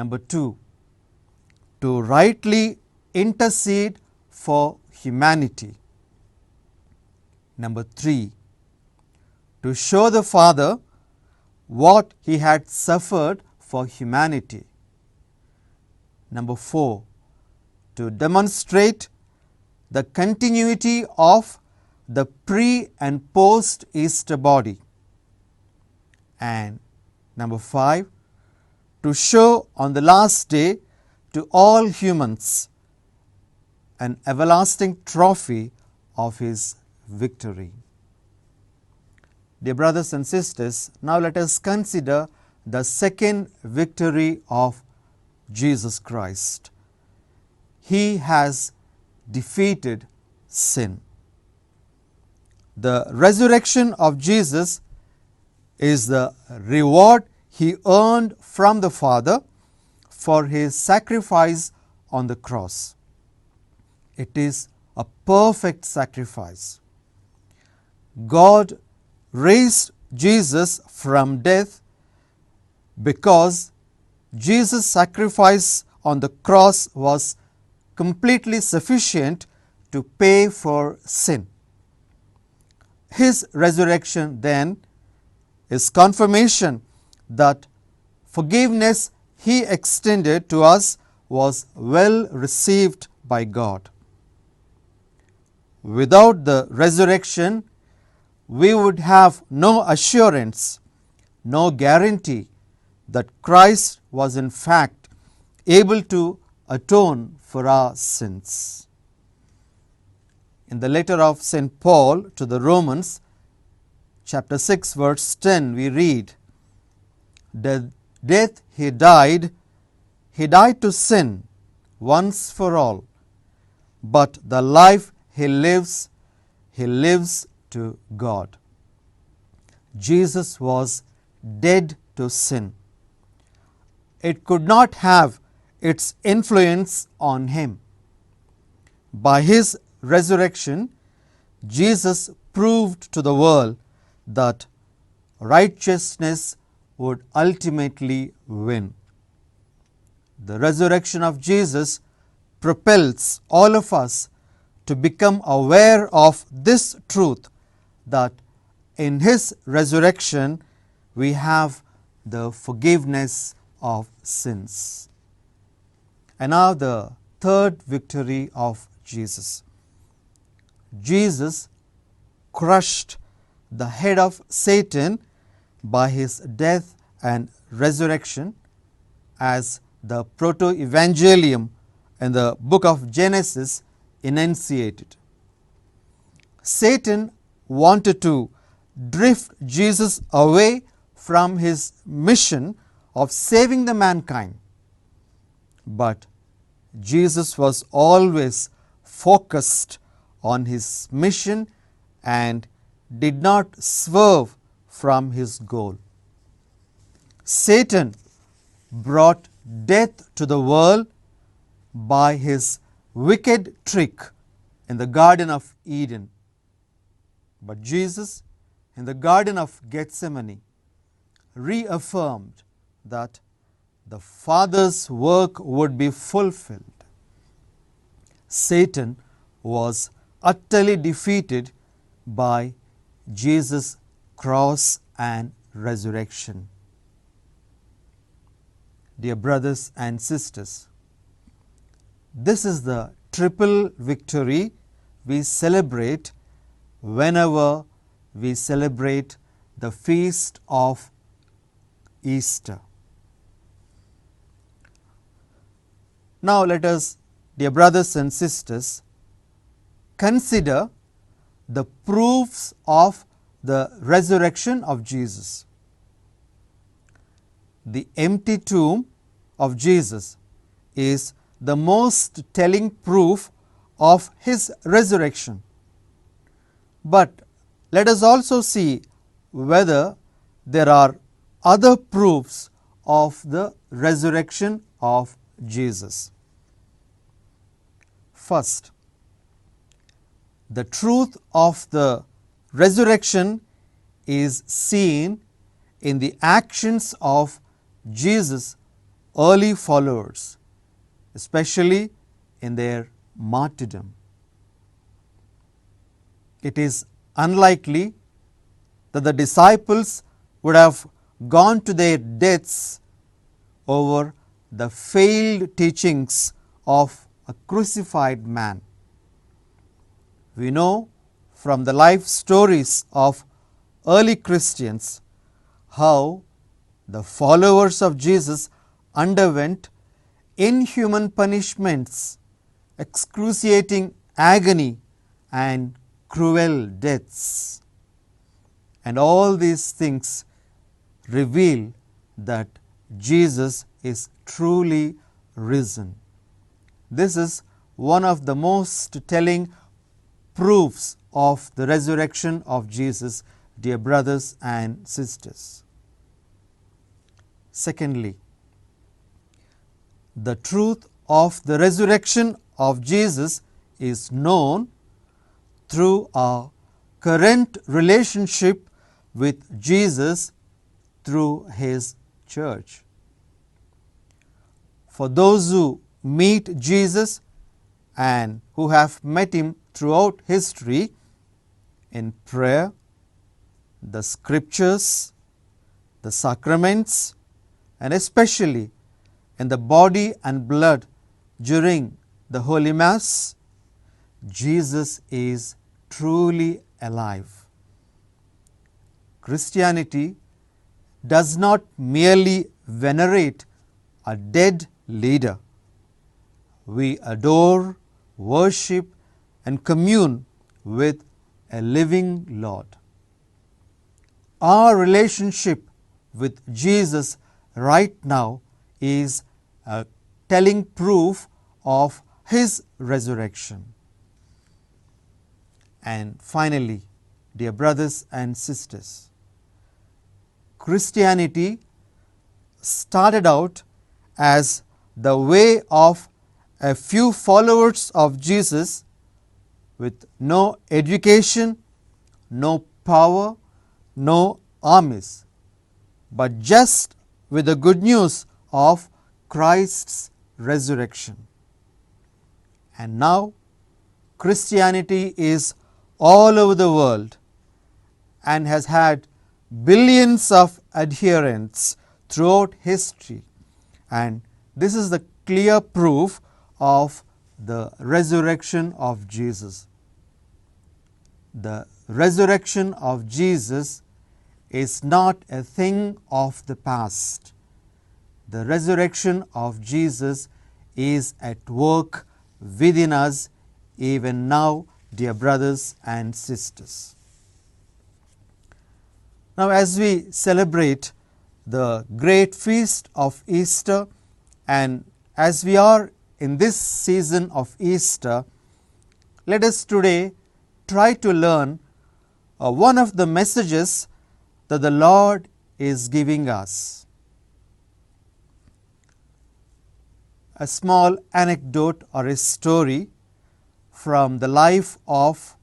Number 2, to rightly intercede for humanity. Number 3, to show the Father what he had suffered for humanity. Number 4, to demonstrate the continuity of the pre and post Easter body. And number 5, to show on the last day to all humans an everlasting trophy of his victory. Dear brothers and sisters, now let us consider the second victory of Jesus Christ. He has defeated sin. The resurrection of Jesus is the reward he earned from the Father for his sacrifice on the cross. It is a perfect sacrifice. God raised Jesus from death because Jesus' sacrifice on the cross was completely sufficient to pay for sin. His resurrection then is confirmation that forgiveness he extended to us was well received by God. Without the resurrection, we would have no assurance, no guarantee that Christ was in fact able to atone for our sins. In the letter of St. Paul to the Romans, chapter 6, verse 10, we read, "The death he died to sin once for all, but the life he lives to God." Jesus was dead to sin. It could not have its influence on him. By his resurrection, Jesus proved to the world that righteousness would ultimately win. The resurrection of Jesus propels all of us to become aware of this truth, that in his resurrection we have the forgiveness of sins. And now the third victory of Jesus. Jesus crushed the head of Satan by his death and resurrection, as the proto-evangelium in the book of Genesis enunciated. Satan wanted to drift Jesus away from his mission of saving the mankind, but Jesus was always focused on his mission and did not swerve from his goal. Satan brought death to the world by his wicked trick in the Garden of Eden. But Jesus, in the Garden of Gethsemane, reaffirmed that the Father's work would be fulfilled. Satan was utterly defeated by Jesus' cross and resurrection. Dear brothers and sisters, this is the triple victory we celebrate whenever we celebrate the feast of Easter. Now let us, dear brothers and sisters, consider the proofs of the resurrection of Jesus. The empty tomb of Jesus is the most telling proof of his resurrection. But let us also see whether there are other proofs of the resurrection of Jesus. First, the truth of the resurrection is seen in the actions of Jesus early followers, especially in their martyrdom. It is unlikely that the disciples would have gone to their deaths over the failed teachings of a crucified man. We know from the life stories of early Christians how the followers of Jesus underwent inhuman punishments, excruciating agony and cruel deaths. And all these things reveal that Jesus is truly risen. This is one of the most telling proofs of the resurrection of Jesus, dear brothers and sisters. Secondly, the truth of the resurrection of Jesus is known through our current relationship with Jesus through His church. For those who meet Jesus and who have met Him throughout history in prayer, the scriptures, the sacraments, and especially in the body and blood during the Holy Mass, Jesus is truly alive. Christianity does not merely venerate a dead leader. We adore, worship, and commune with a living Lord. Our relationship with Jesus right now is a telling proof of His resurrection. And finally, dear brothers and sisters, Christianity started out as the way of a few followers of Jesus with no education, no power, no armies, but just with the good news of Christ's resurrection. And now Christianity is all over the world and has had billions of adherents throughout history, and this is the clear proof of the resurrection of Jesus. The resurrection of Jesus is not a thing of the past. The resurrection of Jesus is at work within us even now, dear brothers and sisters. Now, as we celebrate the great feast of Easter, and as we are in this season of Easter, let us today try to learn one of the messages that the Lord is giving us. A small anecdote or a story from the life of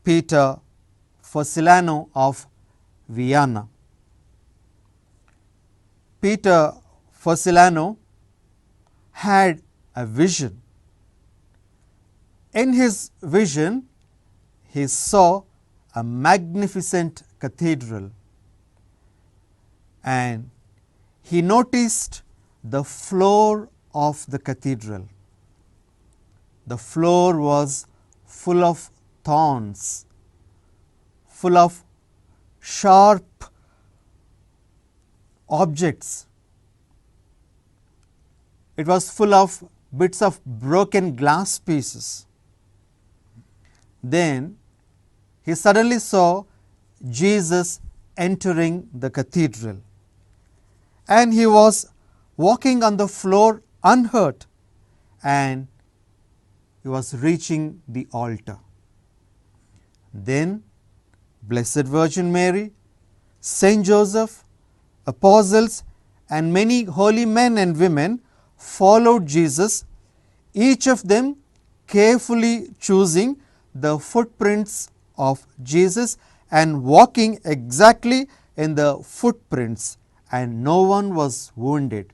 Peter Forcellano of Vienna. Peter Forcellano had a vision. In his vision, he saw a magnificent cathedral, and he noticed the floor of the cathedral. The floor was full of thorns, full of sharp objects. It was full of bits of broken glass pieces. Then he suddenly saw Jesus entering the cathedral, and he was walking on the floor unhurt, and he was reaching the altar. Then Blessed Virgin Mary, Saint Joseph, apostles, and many holy men and women followed Jesus, each of them carefully choosing the footprints of Jesus and walking exactly in the footprints, and no one was wounded.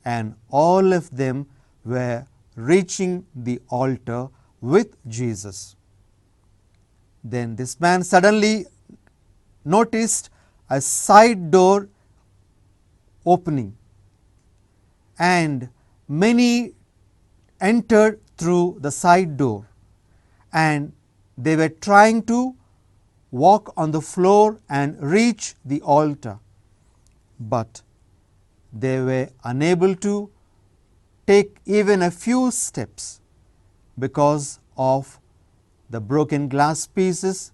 and all of them were reaching the altar with Jesus. Then this man suddenly noticed a side door opening, and many entered through the side door, and they were trying to walk on the floor and reach the altar, but they were unable to take even a few steps because of the broken glass pieces,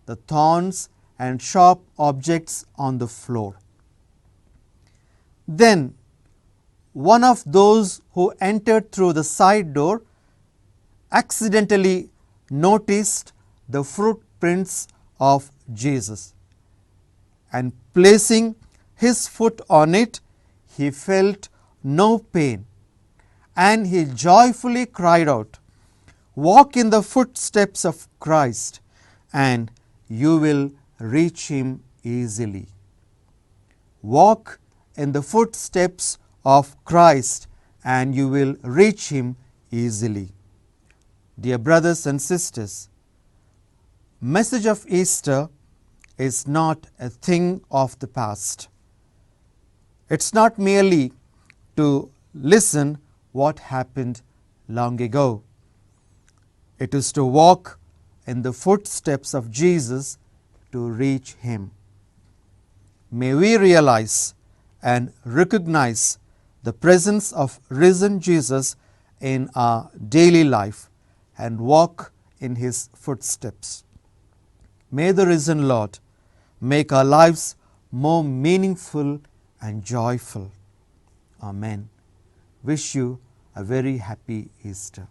the thorns and sharp objects on the floor. Then one of those who entered through the side door accidentally noticed the footprints of Jesus, and placing his foot on it, he felt no pain, and he joyfully cried out, "Walk in the footsteps of Christ, and you will reach him easily." Walk in the footsteps of Christ, and you will reach him easily. Dear brothers and sisters, message of Easter is not a thing of the past. It's not merely to listen what happened long ago. It is to walk in the footsteps of Jesus to reach him. May we realize and recognize the presence of risen Jesus in our daily life and walk in his footsteps. May the risen Lord make our lives more meaningful and joyful. Amen. Wish you a very happy Easter.